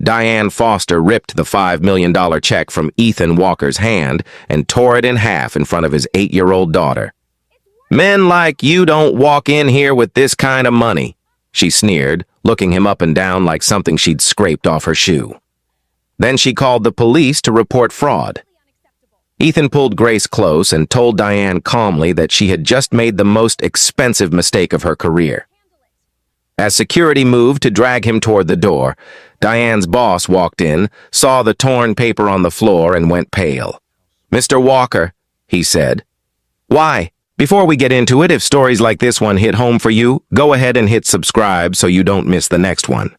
Diane Foster ripped the $5 million check from Ethan Walker's hand and tore it in half in front of his 8-year-old daughter. "Men like you don't walk in here with this kind of money," she sneered, looking him up and down like something she'd scraped off her shoe. Then she called the police to report fraud. Ethan pulled Grace close and told Diane calmly that she had just made the most expensive mistake of her career. As security moved to drag him toward the door, Diane's boss walked in, saw the torn paper on the floor, and went pale. "Mr. Walker," he said. "Why? Before we get into it, if stories like this one hit home for you, go ahead and hit subscribe so you don't miss the next one."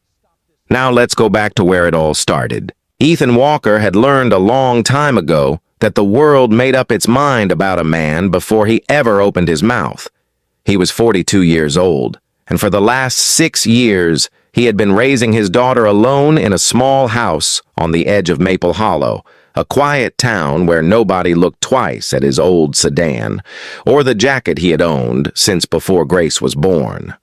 Now let's go back to where it all started. Ethan Walker had learned a long time ago that the world made up its mind about a man before he ever opened his mouth. He was 42 years old, and for the last 6 years, he had been raising his daughter alone in a small house on the edge of Maple Hollow, a quiet town where nobody looked twice at his old sedan, or the jacket he had owned since before Grace was born.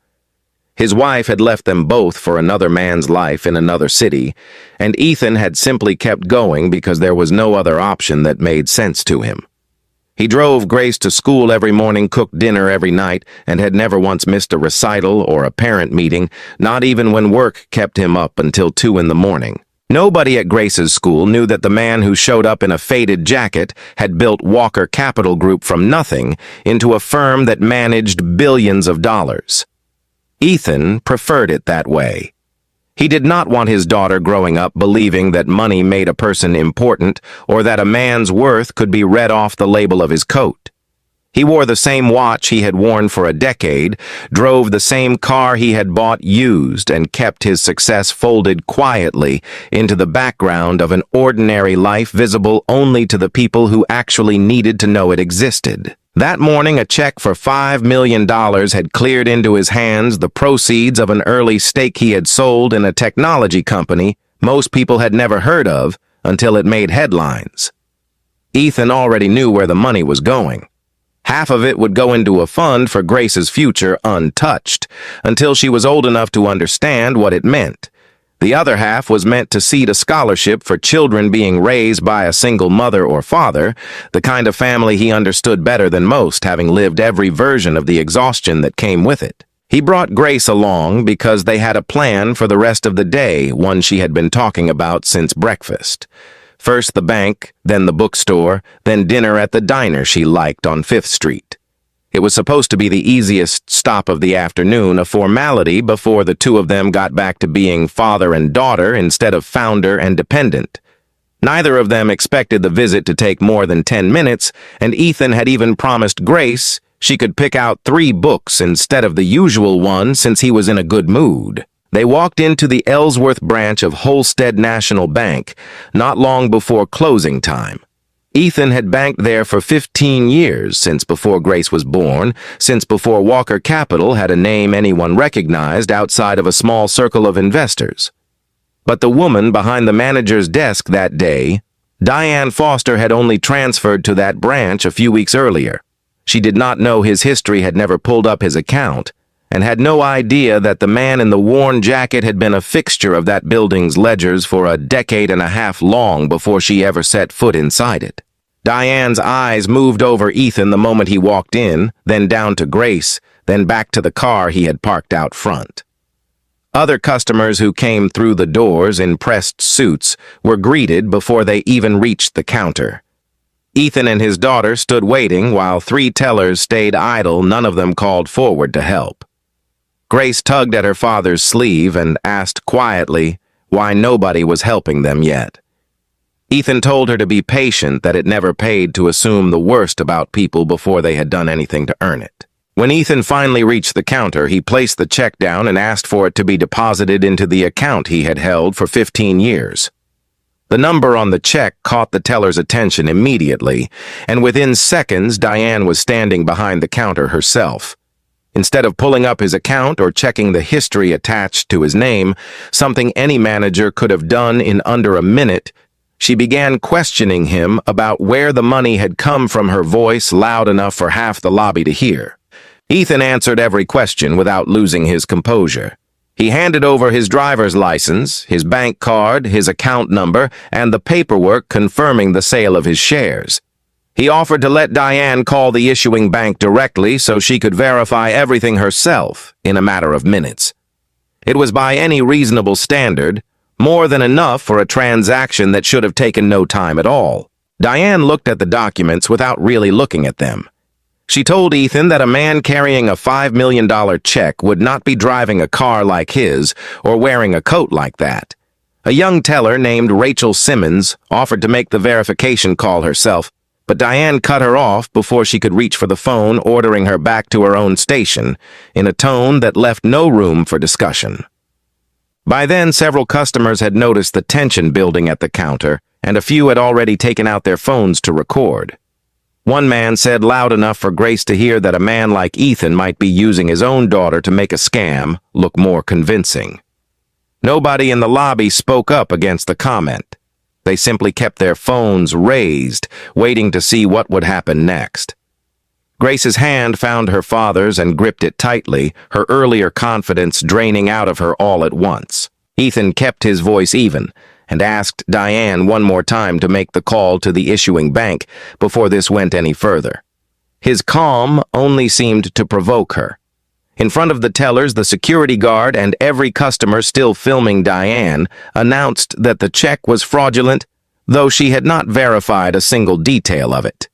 His wife had left them both for another man's life in another city, and Ethan had simply kept going because there was no other option that made sense to him. He drove Grace to school every morning, cooked dinner every night, and had never once missed a recital or a parent meeting, not even when work kept him up until 2 in the morning. Nobody at Grace's school knew that the man who showed up in a faded jacket had built Walker Capital Group from nothing into a firm that managed billions of dollars. Ethan preferred it that way. He did not want his daughter growing up believing that money made a person important or that a man's worth could be read off the label of his coat. He wore the same watch he had worn for a decade, drove the same car he had bought used, and kept his success folded quietly into the background of an ordinary life visible only to the people who actually needed to know it existed. That morning, a check for $5 million had cleared into his hands, the proceeds of an early stake he had sold in a technology company most people had never heard of until it made headlines. Ethan already knew where the money was going. Half of it would go into a fund for Grace's future untouched, until she was old enough to understand what it meant. The other half was meant to seed a scholarship for children being raised by a single mother or father, the kind of family he understood better than most, having lived every version of the exhaustion that came with it. He brought Grace along because they had a plan for the rest of the day, one she had been talking about since breakfast. First the bank, then the bookstore, then dinner at the diner she liked on 5th Street. It was supposed to be the easiest stop of the afternoon, a formality before the two of them got back to being father and daughter instead of founder and dependent. Neither of them expected the visit to take more than 10 minutes, and Ethan had even promised Grace she could pick out 3 books instead of the usual one since he was in a good mood. They walked into the Ellsworth branch of Holstead National Bank not long before closing time. Ethan had banked there for 15 years, since before Grace was born, since before Walker Capital had a name anyone recognized outside of a small circle of investors. But the woman behind the manager's desk that day, Diane Foster, had only transferred to that branch a few weeks earlier. She did not know his history, had never pulled up his account, and had no idea that the man in the worn jacket had been a fixture of that building's ledgers for a decade and a half long before she ever set foot inside it. Diane's eyes moved over Ethan the moment he walked in, then down to Grace, then back to the car he had parked out front. Other customers who came through the doors in pressed suits were greeted before they even reached the counter. Ethan and his daughter stood waiting while 3 tellers stayed idle, none of them called forward to help. Grace tugged at her father's sleeve and asked quietly why nobody was helping them yet. Ethan told her to be patient, that it never paid to assume the worst about people before they had done anything to earn it. When Ethan finally reached the counter, he placed the check down and asked for it to be deposited into the account he had held for 15 years. The number on the check caught the teller's attention immediately, and within seconds Diane was standing behind the counter herself. Instead of pulling up his account or checking the history attached to his name, something any manager could have done in under a minute, she began questioning him about where the money had come from, her voice loud enough for half the lobby to hear. Ethan answered every question without losing his composure. He handed over his driver's license, his bank card, his account number, and the paperwork confirming the sale of his shares. He offered to let Diane call the issuing bank directly so she could verify everything herself in a matter of minutes. It was by any reasonable standard more than enough for a transaction that should have taken no time at all. Diane looked at the documents without really looking at them. She told Ethan that a man carrying a $5 million check would not be driving a car like his or wearing a coat like that. A young teller named Rachel Simmons offered to make the verification call herself, but Diane cut her off before she could reach for the phone, ordering her back to her own station in a tone that left no room for discussion. By then, several customers had noticed the tension building at the counter, and a few had already taken out their phones to record. One man said loud enough for Grace to hear that a man like Ethan might be using his own daughter to make a scam look more convincing. Nobody in the lobby spoke up against the comment. They simply kept their phones raised, waiting to see what would happen next. Grace's hand found her father's and gripped it tightly, her earlier confidence draining out of her all at once. Ethan kept his voice even and asked Diane one more time to make the call to the issuing bank before this went any further. His calm only seemed to provoke her. In front of the tellers, the security guard and every customer still filming Diane announced that the check was fraudulent, though she had not verified a single detail of it.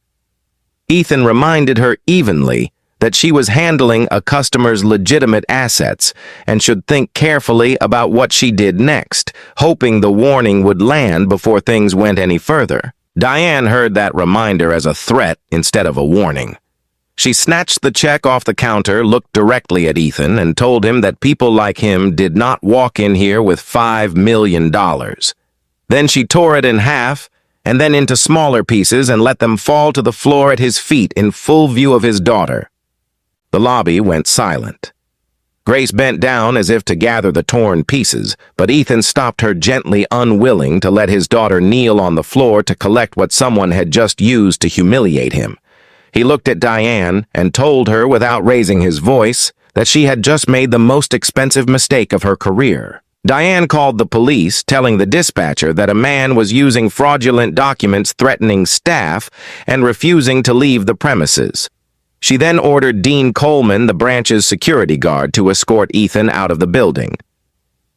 Ethan reminded her evenly that she was handling a customer's legitimate assets and should think carefully about what she did next, hoping the warning would land before things went any further. Diane heard that reminder as a threat instead of a warning. She snatched the check off the counter, looked directly at Ethan, and told him that people like him did not walk in here with $5 million. Then she tore it in half, and then into smaller pieces, and let them fall to the floor at his feet in full view of his daughter. The lobby went silent. Grace bent down as if to gather the torn pieces, but Ethan stopped her gently, unwilling to let his daughter kneel on the floor to collect what someone had just used to humiliate him. He looked at Diane and told her without raising his voice that she had just made the most expensive mistake of her career. Diane called the police, telling the dispatcher that a man was using fraudulent documents threatening staff and refusing to leave the premises. She then ordered Dean Coleman, the branch's security guard, to escort Ethan out of the building.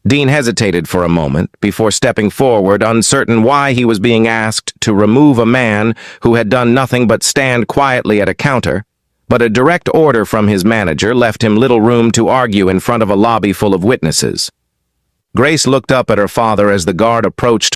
Dean hesitated for a moment before stepping forward, uncertain why he was being asked to remove a man who had done nothing but stand quietly at a counter, but a direct order from his manager left him little room to argue in front of a lobby full of witnesses. Grace looked up at her father as the guard approached